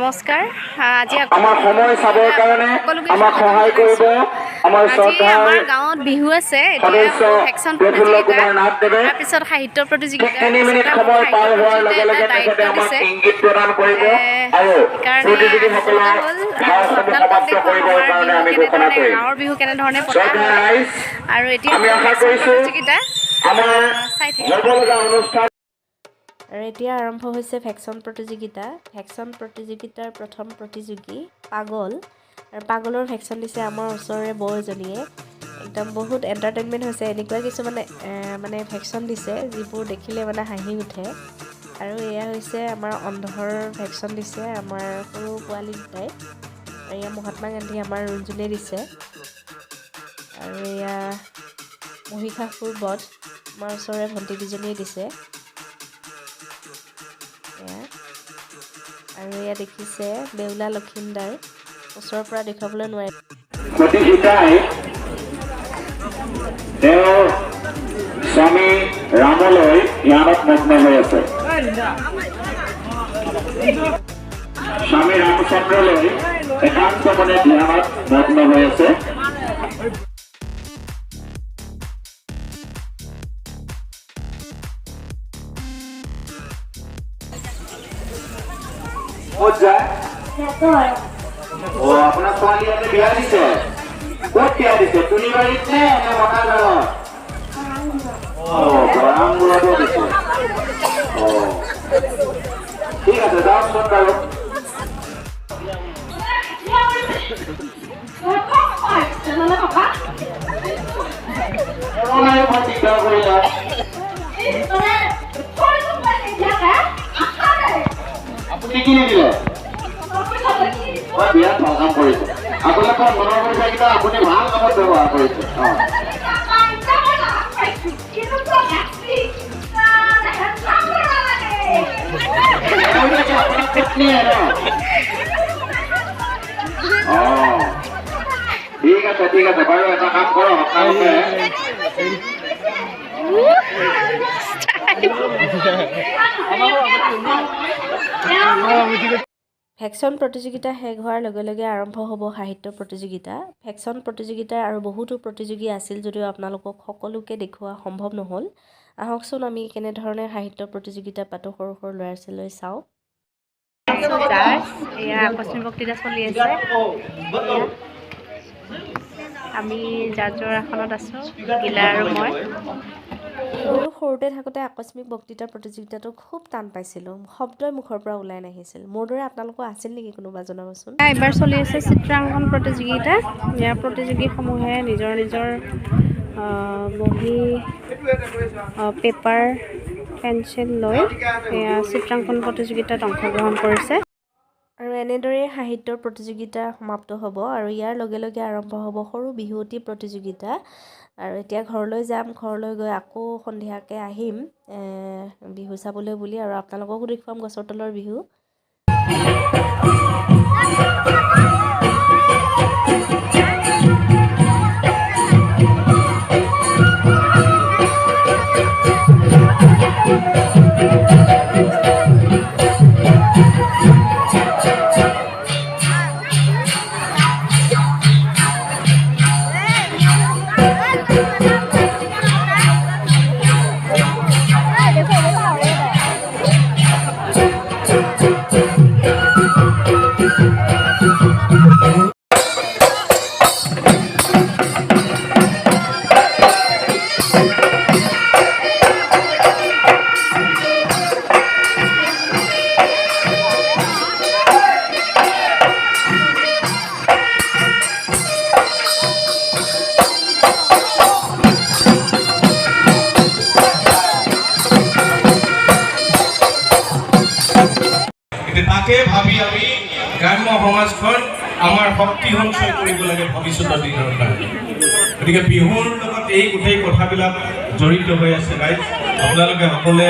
নমস্কাৰ আজি আমাৰ সময় চাবৰ কাৰণে আমাক সহায় কৰিব আমাৰ শ্ৰদ্ধাৰ আমাৰ গাঁৱত বিহু আছে এতিয়া ভেকচন প্ৰতিযোগিতা তাৰ পিছত সাহিত্য প্ৰতিযোগিতা 3 মিনিট সময় পাৰ হোৱাৰ লগে লগে তেখেতে আমাক ইংগিত প্ৰদান কৰিব আৰু প্ৰতিযোগীসকলৰ ভাৱসমূহ সমাপ্ত কৰিবৰ কাৰণে আমি ঘোষণা কৰিম গাঁৱৰ বিহু কেনেধৰণে পতা হয় আৰু এতিয়া আমি আশা কৰিছোঁ প্ৰতিযোগিতা আমাৰ হ'বলগা অনুষ্ঠান আৰু এতিয়া আৰম্ভ হৈছে ভেকচন প্ৰতিযোগিতা ভেকচন প্ৰতিযোগিতাৰ প্ৰথম প্ৰতিযোগী পাগল আৰু পাগলৰ ভেকচন দিছে আমাৰ ওচৰৰে বৌ এজনীয়ে একদম বহুত এণ্টাৰটেইনমেণ্ট হৈছে এনেকুৱা কিছুমানে মানে ভেকচন দিছে যিবোৰ দেখিলে মানে হাঁহি উঠে আৰু এয়া হৈছে আমাৰ অন্ধৰ ভেকচন দিছে আমাৰ সৰু পোৱালি দুটাই আৰু এয়া মহাত্মা গান্ধী আমাৰ ৰুণজুনে দিছে আৰু এয়া মহিষাসুৰ বধ আমাৰ ওচৰৰে ভণ্টি দুজনীয়ে দিছে আৰু এয়া দেখিছে বেউলা লক্ষিন্দাৰ ওচৰৰ পৰা দেখাবলৈ নোৱাৰে তেওঁৰ স্বামী ৰামলৈ ধ্যানত মগ্ন হৈ আছে স্বামী ৰামচন্দ্ৰলৈ একান্ত মনে ধ্যানত মগ্ন হৈ আছে ক'ত যায় আপোনাৰ ছোৱালী আজি বিয়া দিছে ক'ত বিয়া দিছে তুলিবাৰীত নে মতাগাঁৱত বৰামগুৰতো দিছে ঠিক আছে যাওকচোন বাৰু দিগদাৰ কৰিলা আপুনি কি নিদিলে বিৰাট ভাল কাম কৰিছে আপোনালোকৰ মনৰ পইচাকেইটা আপুনি ভাল কামত ব্যৱহাৰ কৰিছে ঠিক আছে ঠিক আছে বাৰু এটা কাম কৰক আপোনালোকে ভেকচন প্ৰতিযোগিতা শেষ হোৱাৰ লগে লগে আৰম্ভ হ'ব সাহিত্য প্ৰতিযোগিতা ভেকচন প্ৰতিযোগিতাৰ আৰু বহুতো প্ৰতিযোগী আছিল যদিও আপোনালোকক সকলোকে দেখুওৱা সম্ভৱ নহ'ল আহকচোন আমি কেনেধৰণে সাহিত্য প্ৰতিযোগিতা পাতোঁ সৰু সৰু ল'ৰা ছোৱালীলৈ চাওঁ এয়া আকস্মিক বক্তৃতা চলি আছে আমি জাজৰ আসনত আছোঁ গিলা আৰু মই সৰুতে থাকোঁতে আকস্মিক বক্তৃতাৰ প্ৰতিযোগিতাটো খুব টান পাইছিলোঁ শব্দই মুখৰ পৰা ওলাই নাহিছিল মোৰ দৰে আপোনালোকৰ আছিল নেকি কোনোবা জনাবচোন এইবাৰ চলি আছে চিত্ৰাংকন প্ৰতিযোগিতা ইয়াৰ প্ৰতিযোগীসমূহে নিজৰ নিজৰ বহি পেপাৰ পেঞ্চিল লৈ চিত্ৰাংকন প্ৰতিযোগিতাত অংশগ্ৰহণ কৰিছে আৰু এনেদৰে সাহিত্যৰ প্ৰতিযোগিতা সমাপ্ত হ'ব আৰু ইয়াৰ লগে লগে আৰম্ভ হ'ব সৰু বিহুৱতী প্ৰতিযোগিতা আৰু এতিয়া ঘৰলৈ যাম ঘৰলৈ গৈ আকৌ সন্ধিয়াকৈ আহিম বিহু চাবলৈ বুলি আৰু আপোনালোককো দেখুৱাম গছৰ তলৰ বিহু তাকে ভাবি আমি গ্ৰাম্য সমাজখন আমাৰ শক্তি সঞ্চয় কৰিব লাগে ভৱিষ্যতৰ দিনৰ কাৰণে গতিকে বিহুৰ লগত এই গোটেই কথাবিলাক জড়িত হৈ আছে গাইজ আপোনালোকে সকলোৱে